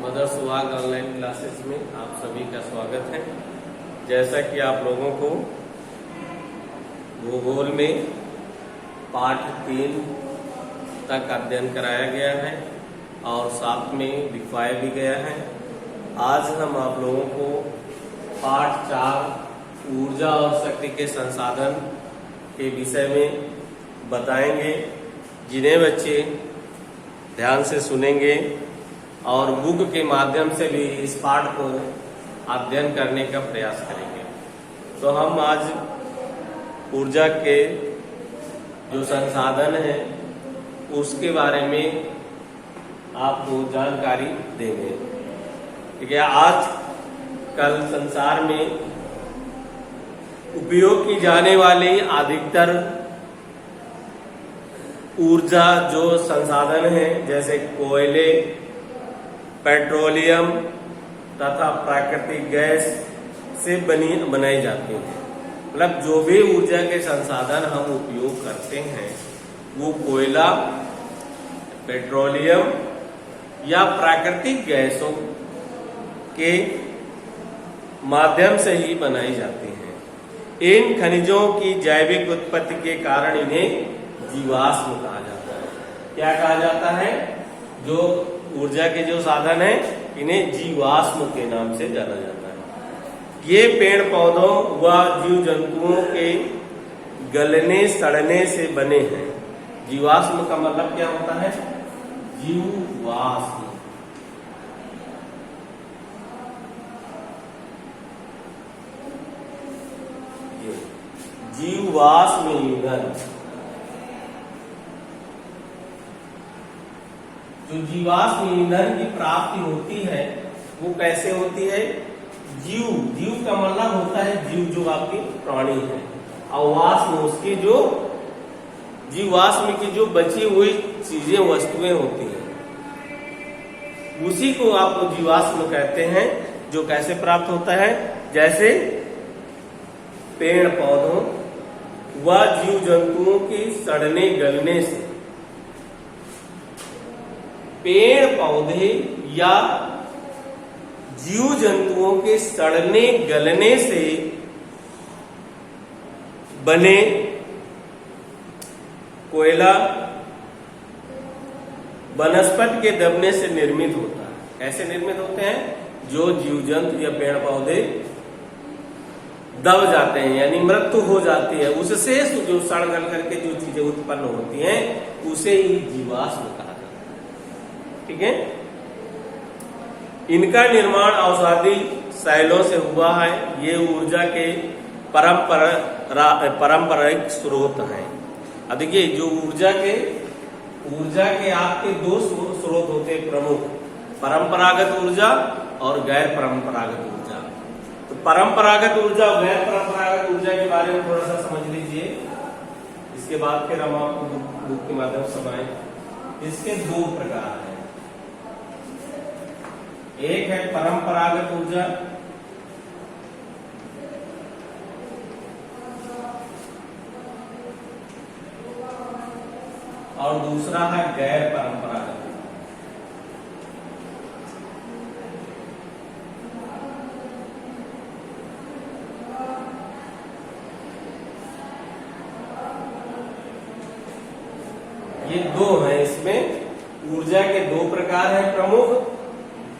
Mother सुहाग online classes में आप सभी का स्वागत है। जैसा कि आप लोगों को भूगोल में पाठ 3 तक अध्ययन कराया गया है और साथ में दिखवाया भी गया है, आज हम आप लोगों को पाठ 4 ऊर्जा और शक्ति के संसाधन के विषय में बताएंगे, जिन्हें बच्चे ध्यान से सुनेंगे और बुक के माध्यम से भी इस पाठ को अध्ययन करने का प्रयास करेंगे। तो हम आज ऊर्जा के जो संसाधन है उसके बारे में आपको जानकारी देंगे। ठीक है, आज कल संसार में उपयोग की जाने वाली अधिकतर ऊर्जा जो संसाधन है, जैसे कोयले, पेट्रोलियम तथा प्राकृतिक गैस से बनाई जाती है। मतलब जो भी ऊर्जा के संसाधन हम उपयोग करते हैं वो कोयला, पेट्रोलियम या प्राकृतिक गैसों के माध्यम से ही बनाई जाती हैं। इन खनिजों की जैविक उत्पत्ति के कारण इन्हें जीवाश्म कहा जाता है। क्या कहा जाता है? जो ऊर्जा के जो साधन है इन्हें जीवाश्म के नाम से जाना जाता है। ये पेड़ पौधों व जीव जंतुओं के गलने सड़ने से बने हैं। जीवाश्म का मतलब क्या होता है? जीवाश्म। जीवाश्म ईंधन। जो जीवाश्म ईंधन की प्राप्ति होती है वो कैसे होती है? जीव का मतलब होता है जीव, जो आपके प्राणी है, और वाष्म उसकी जो जीवाश्म की जो बची हुई चीजें वस्तुएं होती हैं उसी को आपको जीवाश्म कहते हैं। जो कैसे प्राप्त होता है? जैसे पेड़ पौधों व जीव जंतुओं के सड़ने गलने से। पेड़ पौधे या जीव जंतुओं के सड़ने गलने से बने कोयला वनस्पति के दबने से निर्मित होता है। कैसे निर्मित होते हैं? जो जीव जंतु या पेड़ पौधे दब जाते हैं यानी मृत्यु हो जाती है, उससे जो सड़ गल करके जो चीजें उत्पन्न होती हैं उसे ही जीवाश्म कहा जाता है। ठीक है, इनका निर्माण औषधि शैलों से हुआ है। ये ऊर्जा के पारंपरिक स्रोत हैं। अब देखिए, जो ऊर्जा के आपके 2 स्रोत होते हैं प्रमुख, परंपरागत ऊर्जा और गैर परंपरागत ऊर्जा। तो परंपरागत ऊर्जा और गैर परंपरागत ऊर्जा के बारे में थोड़ा सा समझ लीजिए, इसके बाद फिर हम आपको बुक के माध्यम से समझाएं। इसके 2 प्रकार हैं। एक है परंपरागत ऊर्जा और दूसरा है गैर परंपरागत। ये 2 हैं। इसमें ऊर्जा के 2 प्रकार हैं प्रमुख,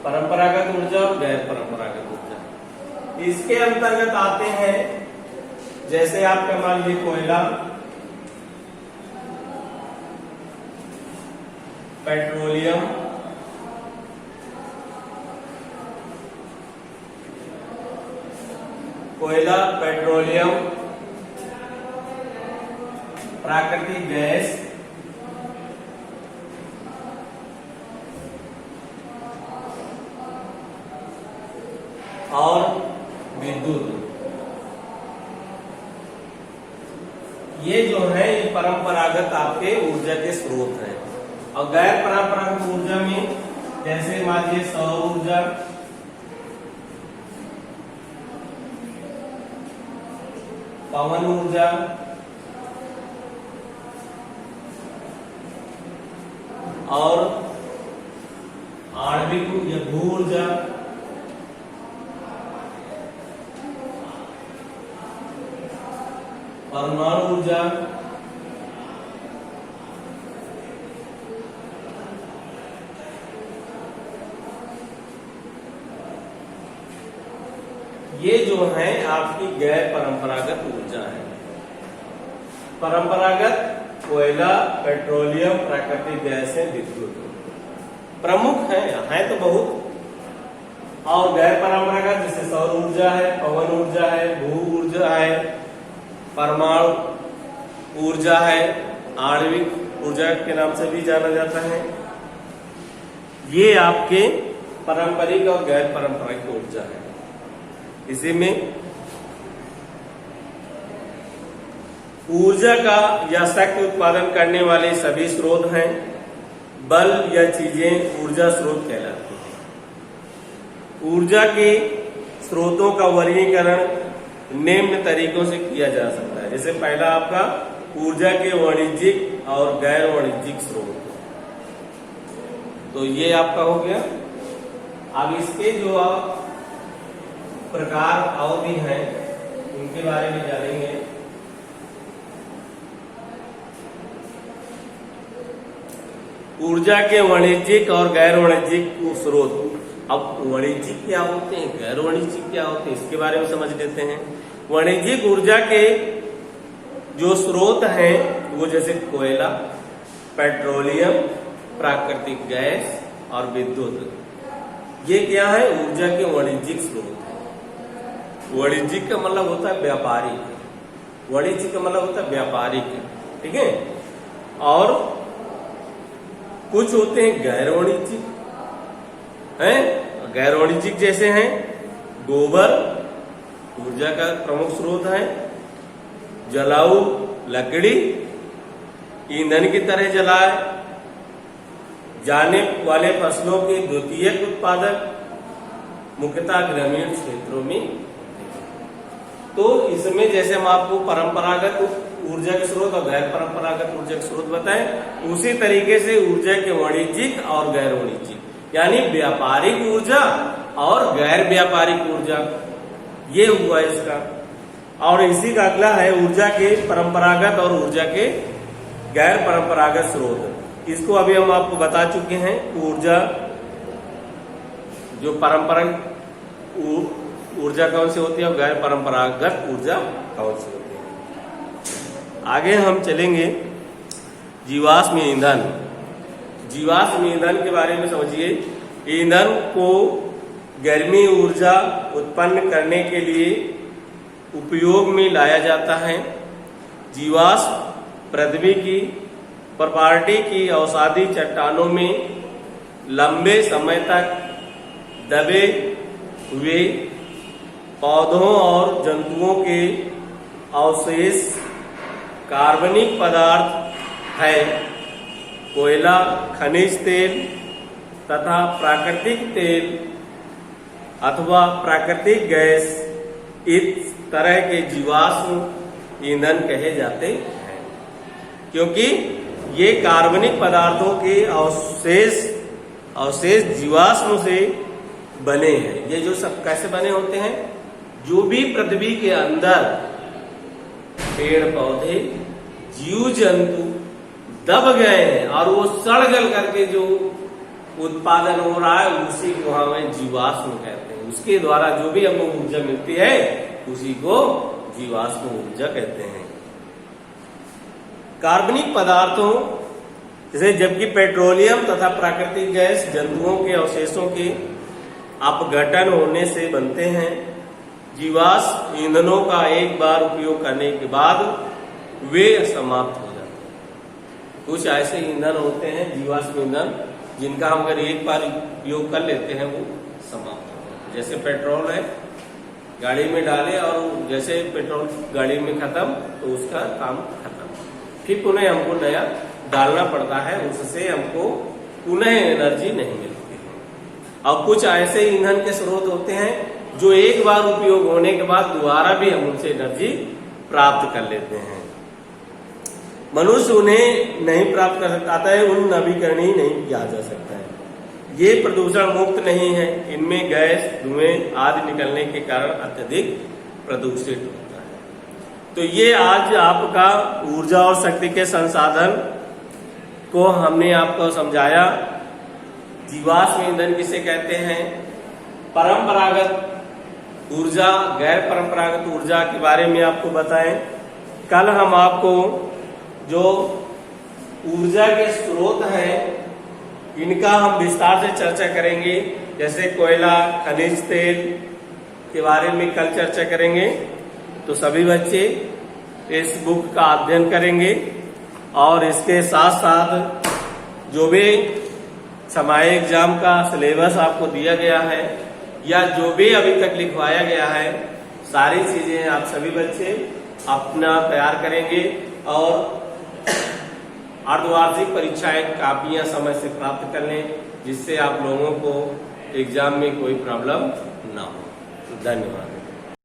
परंपरागत ऊर्जा और गैर परंपरागत ऊर्जा। इसके अंतर्गत आते हैं जैसे आपका मान लीजिए कोयला, पेट्रोलियम, प्राकृतिक गैस और विद्युत। ये जो है ये परंपरागत आपके ऊर्जा के स्रोत हैं। और गैर परंपरागत ऊर्जा में जैसे मान लीजिए सौर ऊर्जा, पवन ऊर्जा, और आणविक या भू ऊर्जा, परमाणु ऊर्जा, ये जो है आपकी गैर परंपरागत ऊर्जा है। परंपरागत कोयला, पेट्रोलियम, प्राकृतिक गैसें, विद्युत प्रमुख है तो बहुत। और गैर परंपरागत जैसे सौर ऊर्जा है, पवन ऊर्जा है, भू ऊर्जा है, परमाणु ऊर्जा है, आणविक ऊर्जा के नाम से भी जाना जाता है। ये आपके पारंपरिक और गैर पारंपरिक ऊर्जा है। इसी में ऊर्जा का या शक्ति उत्पादन करने वाले सभी स्रोत हैं। बल या चीजें ऊर्जा स्रोत कहलाती हैं। ऊर्जा के स्रोतों का वर्गीकरण निम्न तरीकों से किया जा सकता है। जैसे पहला आपका ऊर्जा के वाणिज्यिक और गैर वाणिज्यिक स्रोत, तो ये आपका हो गया। अब इसके जो आप प्रकार और भी हैं उनके बारे में जानेंगे। ऊर्जा के वाणिज्यिक और गैर वाणिज्यिक स्रोत। अब वाणिज्यिक क्या होते हैं, गैर वाणिज्यिक क्या होते हैं, इसके बारे में समझ लेते हैं। वाणिज्यिक ऊर्जा के जो स्रोत हैं वो जैसे कोयला, पेट्रोलियम, प्राकृतिक गैस और विद्युत, ये क्या है, ऊर्जा के वाणिज्यिक स्रोत है। वाणिज्यिक का मतलब होता है व्यापारिक, वाणिज्यिक का मतलब होता है व्यापारिक, ठीक है। और कुछ होते हैं गैर वाणिज्यिक हैं। गैर वाणिज्यिक जैसे हैं गोबर ऊर्जा का प्रमुख स्रोत है, जलाऊ लकड़ी ईंधन की तरह जलाए जाने वाले फसलों के द्वितीयक उत्पादक मुख्यतः ग्रामीण क्षेत्रों में। तो इसमें जैसे हम आपको परंपरागत ऊर्जा के स्रोत और गैर परंपरागत ऊर्जा के स्रोत बताएं, उसी तरीके से ऊर्जा के वाणिज्यिक और गैर वाणिज्यिक यानी व्यापारिक ऊर्जा और गैर व्यापारिक ऊर्जा, ये हुआ इसका। और इसी का अगला है ऊर्जा के परंपरागत और ऊर्जा के गैर परंपरागत स्रोत। इसको अभी हम आपको बता चुके हैं। ऊर्जा जो पारंपरिक ऊर्जा कौन सी होती है और गैर परंपरागत ऊर्जा कौन सी होती है। आगे हम चलेंगे जीवाश्म ईंधन। जीवाश्म ईंधन के बारे में समझिए। ईंधन को गर्मी ऊर्जा उत्पन्न करने के लिए उपयोग में लाया जाता है। जीवाश्म पृथ्वी की प्रॉपर्टी की अवसादी चट्टानों में लंबे समय तक दबे हुए पौधों और जंतुओं के अवशेष कार्बनिक पदार्थ है। कोयला, खनिज तेल तथा प्राकृतिक तेल अथवा प्राकृतिक गैस इस तरह के जीवाश्म ईंधन कहे जाते हैं, क्योंकि ये कार्बनिक पदार्थों के अवशेष जीवाश्म से बने हैं। ये जो सब कैसे बने होते हैं, जो भी पृथ्वी के अंदर पेड़ पौधे जीव जंतु दब गए हैं और वो सड़ गल करके जो उत्पादन हो रहा है उसी को हमें जीवाश्म कहते हैं। उसके द्वारा जो भी हमको ऊर्जा मिलती है उसी को जीवाश्म ऊर्जा कहते हैं। कार्बनिक पदार्थों जैसे जबकि पेट्रोलियम तथा प्राकृतिक गैस जंतुओं के अवशेषों के अपघटन होने से बनते हैं। जीवाश्म ईंधनों का एक बार उपयोग करने के बाद वे समाप्त हो जाते हैं। कुछ ऐसे ईंधन होते हैं जीवाश्म ईंधन जिनका हम अगर एक बार उपयोग कर लेते हैं वो समाप्त हो जाते हैं। जैसे पेट्रोल है, गाड़ी में डाले और जैसे पेट्रोल गाड़ी में खत्म तो उसका काम खत्म, फिर पुनः हमको नया डालना पड़ता है, उससे हमको पुनः एनर्जी नहीं मिलती है। और कुछ ऐसे ईंधन के स्रोत होते हैं जो एक बार उपयोग होने के बाद दोबारा भी हम उनसे एनर्जी प्राप्त कर लेते हैं। मनुष्य उन्हें नहीं प्राप्त कर सकता है, उन नवीकरणीय नहीं किया जा सकता है। ये प्रदूषण मुक्त नहीं है, इनमें गैस, धुएं आदि निकलने के कारण अत्यधिक प्रदूषित होता है। तो ये आज आपका ऊर्जा और शक्ति के संसाधन को हमने आपको समझाया। जीवाश्म ईंधन किसे कहते हैं, परंपरागत ऊर्जा, गैर परंपरागत ऊर्जा के बारे में आपको बताएं। कल हम आपको जो ऊर्जा के स्रोत हैं इनका हम विस्तार से चर्चा करेंगे, जैसे कोयला, खनिज तेल के बारे में कल चर्चा करेंगे। तो सभी बच्चे इस बुक का अध्ययन करेंगे और इसके साथ साथ जो भी सामान्य एग्जाम का सिलेबस आपको दिया गया है या जो भी अभी तक लिखवाया गया है, सारी चीजें आप सभी बच्चे अपना तैयार करेंगे और अर्धवार्षिक परीक्षाएं कापियां समय से प्राप्त कर लें, जिससे आप लोगों को एग्जाम में कोई प्रॉब्लम ना हो। धन्यवाद।